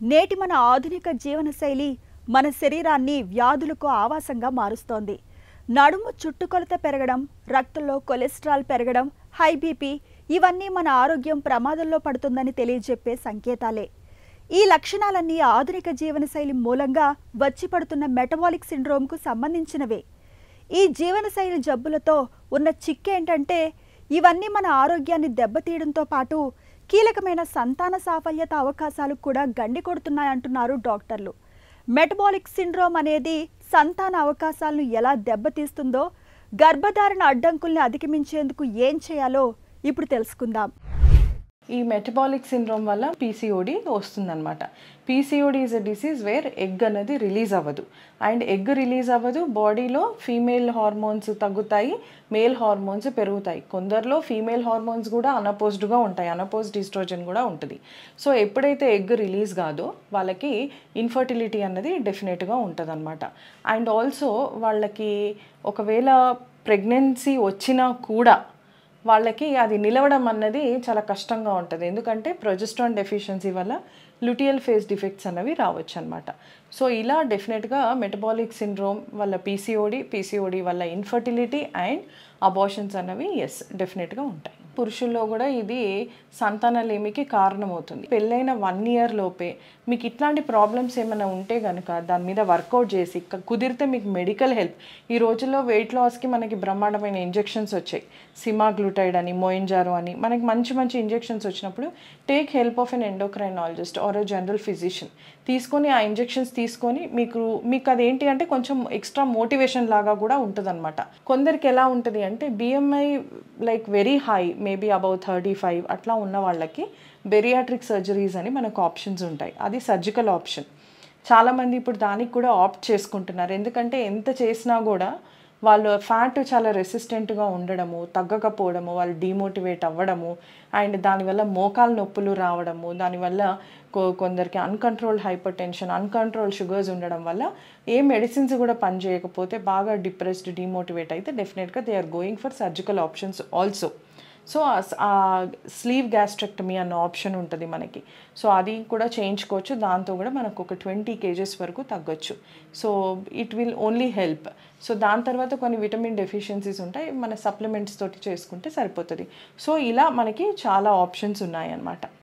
నేటి మన ఆధునిక జీవనశైలి మన శరీరాన్ని వ్యాధులకు ఆవాసంగా మారుస్తోంది. నడుము చుట్టుకొలత పెరగడం, రక్తంలో కొలెస్ట్రాల్ పెరగడం, హై బీపీ ఇవన్నీ మన ఆరోగ్యం ప్రమాదంలో పడుతుందని తెలియజెప్పే సంకేతాలే. ఈ లక్షణాలన్నీ ఆధునిక జీవనశైలి మూలంగా వచ్చి పడుతున్న మెటబాలిక్ సిండ్రోమ్కు సంబంధించినవే. ఈ జీవనశైలి జబ్బులతో ఉన్న చిక్కేంటంటే ఇవన్నీ మన ఆరోగ్యాన్ని దెబ్బతీయడంతో పాటు కీలకమైన సంతాన సాఫల్యత అవకాశాలు కూడా గండి కొడుతున్నాయంటున్నారు డాక్టర్లు. మెటబాలిక్ సిండ్రోమ్ అనేది సంతాన అవకాశాలను ఎలా దెబ్బతీస్తుందో, గర్భధారణ అడ్డంకుల్ని అధిగమించేందుకు ఏం చేయాలో ఇప్పుడు తెలుసుకుందాం. ఈ మెటబాలిక్ సిండ్రోమ్ వల్ల పీసీఓడి వస్తుందన్నమాట. PCOD is a disease where egg అనేది రిలీజ్ అవ్వదు. అండ్ ఎగ్ రిలీజ్ అవ్వదు, బాడీలో ఫీమేల్ హార్మోన్స్ తగ్గుతాయి, మేల్ హార్మోన్స్ పెరుగుతాయి. కొందరిలో ఫీమేల్ హార్మోన్స్ కూడా అనపోజ్డ్గా ఉంటాయి, అనపోజ్డ్ ఈస్ట్రోజన్ కూడా ఉంటుంది. సో ఎప్పుడైతే ఎగ్ రిలీజ్ కాదో వాళ్ళకి ఇన్ఫర్టిలిటీ అన్నది డెఫినెట్గా ఉంటుంది అనమాట. అండ్ ఆల్సో వాళ్ళకి ఒకవేళ ప్రెగ్నెన్సీ వచ్చినా కూడా వాళ్ళకి అది నిలవడం అన్నది చాలా కష్టంగా ఉంటుంది. ఎందుకంటే ప్రొజెస్ట్రాన్ డెఫిషియన్సీ వల్ల ల్యూటియల్ ఫేజ్ డిఫెక్ట్స్ అన్నవి రావచ్చు అనమాట. సో ఇలా డెఫినెట్గా మెటబాలిక్ సిండ్రోమ్ వల్ల పీసీఓడి వల్ల ఇన్ఫర్టిలిటీ అండ్ అబార్షన్స్ అన్నవి డెఫినెట్గా ఉంటాయి. పురుషుల్లో కూడా ఇది సంతానలేమికి కారణమవుతుంది. పెళ్ళైన 1 year లోపే మీకు ఇట్లాంటి ప్రాబ్లమ్స్ ఏమైనా ఉంటే కనుక దాని మీద వర్కౌట్ చేసి కుదిరితే మీకు మెడికల్ హెల్ప్. ఈ రోజుల్లో వెయిట్ లాస్కి మనకి బ్రహ్మాండమైన ఇంజెక్షన్స్ వచ్చాయి, సిమాగ్లూటైడ్ అని, మోయింజారో అని, మనకి మంచి మంచి ఇంజెక్షన్స్ వచ్చినప్పుడు take help of an endocrinologist or a general physician తీసుకొని ఆ ఇంజెక్షన్స్ తీసుకొని మీకు అదేంటి అంటే కొంచెం ఎక్స్ట్రా మోటివేషన్ లాగా కూడా ఉంటుంది అనమాట. కొందరికి ఎలా ఉంటుంది అంటే BMI like very high, maybe above 35 అట్లా ఉన్న వాళ్ళకి బెరియాట్రిక్ సర్జరీస్ అని మనకు ఆప్షన్స్ ఉంటాయి. అది సర్జికల్ ఆప్షన్. చాలామంది ఇప్పుడు దానికి కూడా ఆప్ట్ చేసుకుంటున్నారు. ఎందుకంటే ఎంత చేసినా కూడా వాళ్ళు ఫ్యాట్ చాలా రెసిస్టెంట్గా ఉండడము, తగ్గకపోవడము, వాళ్ళు డిమోటివేట్ అవ్వడము, అండ్ దానివల్ల మోకాలు నొప్పులు రావడము, దానివల్ల కొందరికి uncontrolled hyper tension, uncontrolled sugars ఉండడం వల్ల ఏ మెడిసిన్స్ కూడా పనిచేయకపోతే బాగా డిప్రెస్డ్, డిమోటివేట్ అయితే డెఫినెట్గా they are going for surgical options also. So ఆ స్లీవ్ గ్యాస్ట్రెక్టమీ అన్న ఆప్షన్ ఉంటుంది మనకి. సో అది కూడా చేయించుకోవచ్చు. దాంతో కూడా మనకు ఒక 20 kgs వరకు తగ్గొచ్చు. So it will only help. So దాని తర్వాత కొన్ని విటమిన్ డెఫిషియన్సీస్ ఉంటాయి, మన సప్లిమెంట్స్ తోటి చేసుకుంటే సరిపోతుంది. సో ఇలా మనకి చాలా ఆప్షన్స్ ఉన్నాయి అన్నమాట.